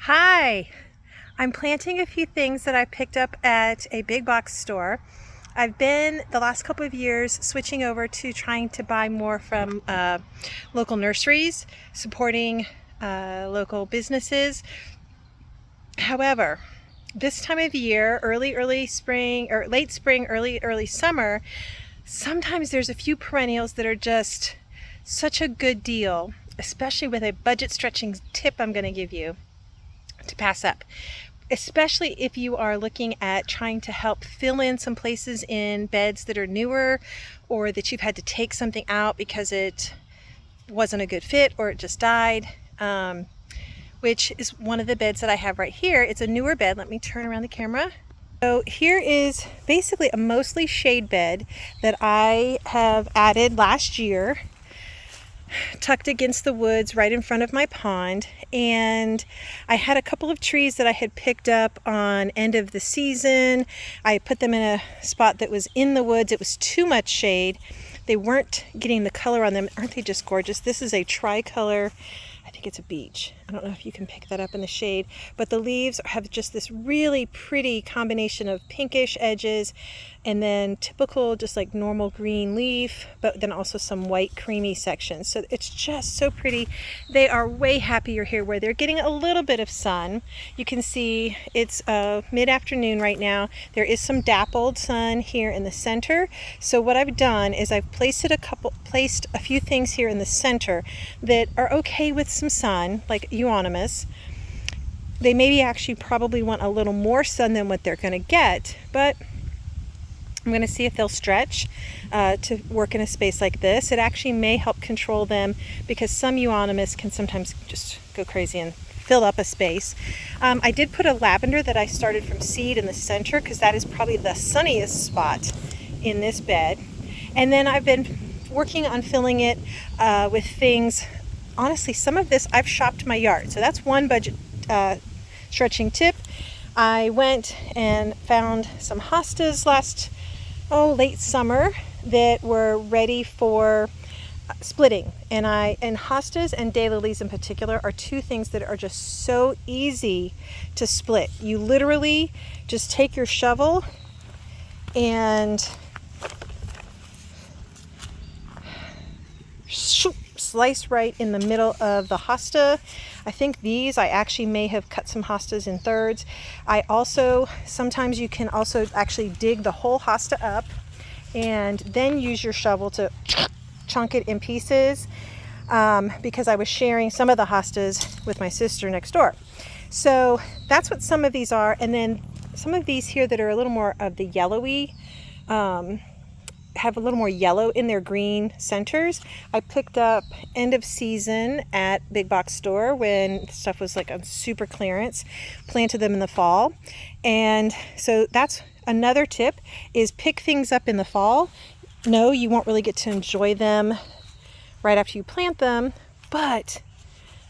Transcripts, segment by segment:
Hi, I'm planting a few things that I picked up at a big box store. I've been the last couple of years switching over to trying to buy more from local nurseries, supporting local businesses. However, this time of year, early spring or late spring, early summer, sometimes there's a few perennials that are just such a good deal, especially with a budget stretching tip I'm going to give you to pass up, especially if you are looking at trying to help fill in some places in beds that are newer, or that you've had to take something out because it wasn't a good fit or it just died, which is one of the beds that I have right here. It's a newer bed. Let me turn around the camera. So here is basically a mostly shade bed that I have added last year, tucked against the woods right in front of my pond. And I had a couple of trees that I had picked up on end of the season. I put them in a spot that was in the woods. It was too much shade. They weren't getting the color on them. Aren't they just gorgeous? This is a tricolor. I think it's a beech. I don't know if you can pick that up in the shade, but the leaves have just this really pretty combination of pinkish edges and then typical just like normal green leaf, but then also some white creamy sections. So it's just so pretty. They are way happier here where they're getting a little bit of sun. You can see it's mid-afternoon right now. There is some dappled sun here in the center. So what I've done is I've placed a few things here in the center that are okay with some sun, like euonymus. They maybe actually probably want a little more sun than what they're going to get, but I'm going to see if they'll stretch to work in a space like this. It actually may help control them because some euonymus can sometimes just go crazy and fill up a space. I did put a lavender that I started from seed in the center because that is probably the sunniest spot in this bed. And then I've been working on filling it with things. Honestly, some of this I've shopped my yard. So that's one budget stretching tip. I went and found some hostas late summer that were ready for splitting. And hostas and daylilies in particular are two things that are just so easy to split. You literally just take your shovel and slice right in the middle of the hosta. I think I actually may have cut some hostas in thirds. Sometimes you can also actually dig the whole hosta up and then use your shovel to chunk it in pieces, because I was sharing some of the hostas with my sister next door. So that's what some of these are. And then some of these here that are a little more of the yellowy, have a little more yellow in their green centers. I picked up end of season at big box store when stuff was like on super clearance, planted them in the fall. And so that's another tip, is pick things up in the fall. No, you won't really get to enjoy them right after you plant them, but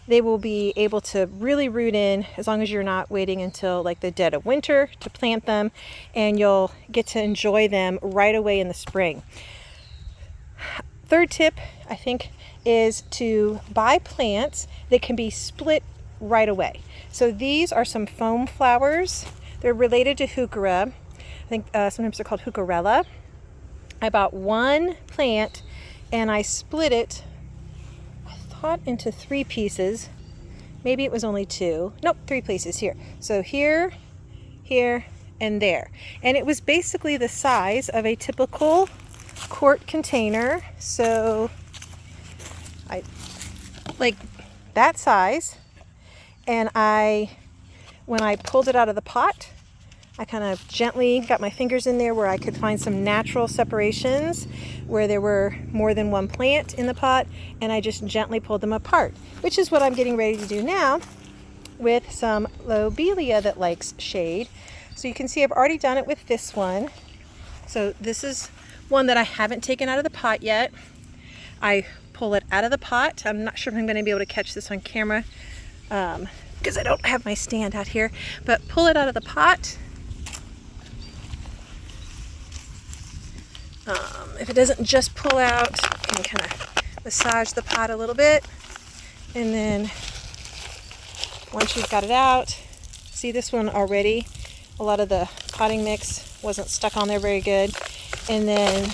they will be able to really root in as long as you're not waiting until like the dead of winter to plant them, and you'll get to enjoy them right away in the spring. Third tip, I think, is to buy plants that can be split right away. So these are some foam flowers. They're related to heuchera. I think sometimes they're called heucherella. I bought one plant and I split it into 3 pieces. Maybe it was only 2. Nope, 3 pieces here. So here, and there. And it was basically the size of a typical quart container. So I like that size. And when I pulled it out of the pot, I kind of gently got my fingers in there where I could find some natural separations where there were more than one plant in the pot, and I just gently pulled them apart, which is what I'm getting ready to do now with some lobelia that likes shade. So you can see I've already done it with this one. So this is one that I haven't taken out of the pot yet. I pull it out of the pot. I'm not sure if I'm going to be able to catch this on camera because I don't have my stand out here, but pull it out of the pot. If it doesn't just pull out, you can kind of massage the pot a little bit and then once you've got it out, see this one already, a lot of the potting mix wasn't stuck on there very good. And then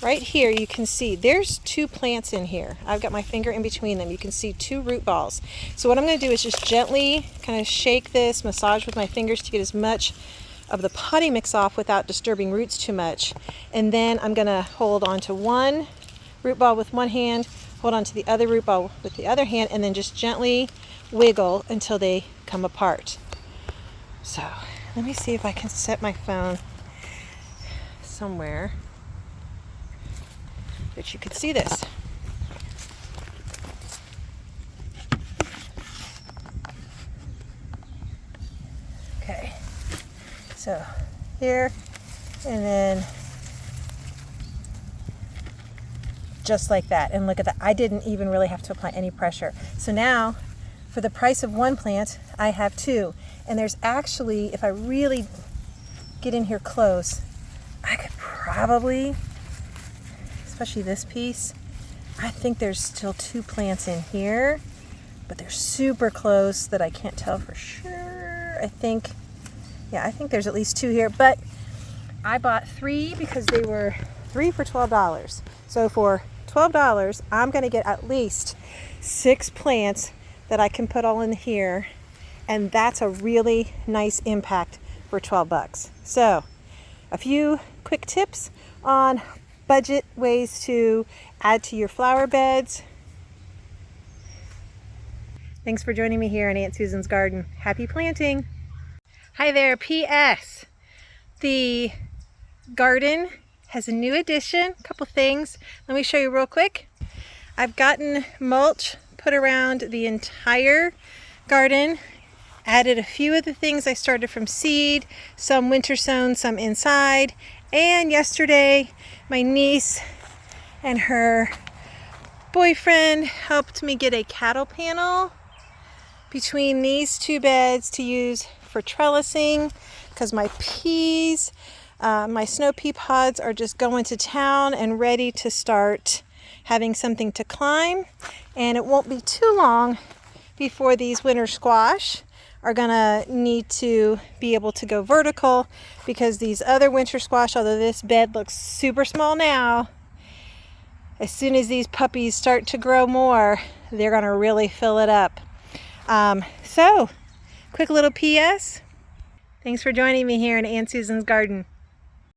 right here you can see there's 2 plants in here. I've got my finger in between them. You can see 2 root balls. So what I'm going to do is just gently kind of shake this, massage with my fingers to get as much of the potting mix off without disturbing roots too much. And then I'm going to hold on to one root ball with one hand, hold on to the other root ball with the other hand, and then just gently wiggle until they come apart. So let me see if I can set my phone somewhere that you could see this. Okay, so here, and then just like that. And look at that, I didn't even really have to apply any pressure. So now, for the price of one plant, I have 2. And there's actually, if I really get in here close, I could probably, especially this piece, I think there's still 2 plants in here, but they're super close that I can't tell for sure. I think there's at least 2 here, but I bought 3 because they were 3 for $12. So for $12, I'm going to get at least 6 plants that I can put all in here, and that's a really nice impact for 12 bucks. So a few quick tips on budget ways to add to your flower beds. Thanks for joining me here in Aunt Susan's garden. Happy planting. Hi there. P.S. The garden has a new addition, a couple things. Let me show you real quick. I've gotten mulch put around the entire garden, added a few of the things I started from seed, some winter sown, some inside, and yesterday my niece and her boyfriend helped me get a cattle panel between these 2 beds to use for trellising, because my peas, my snow pea pods are just going to town and ready to start having something to climb. And it won't be too long before these winter squash are gonna need to be able to go vertical, because these other winter squash, although this bed looks super small now, as soon as these puppies start to grow more, they're gonna really fill it up. So quick little PS. Thanks for joining me here in Aunt Susan's garden.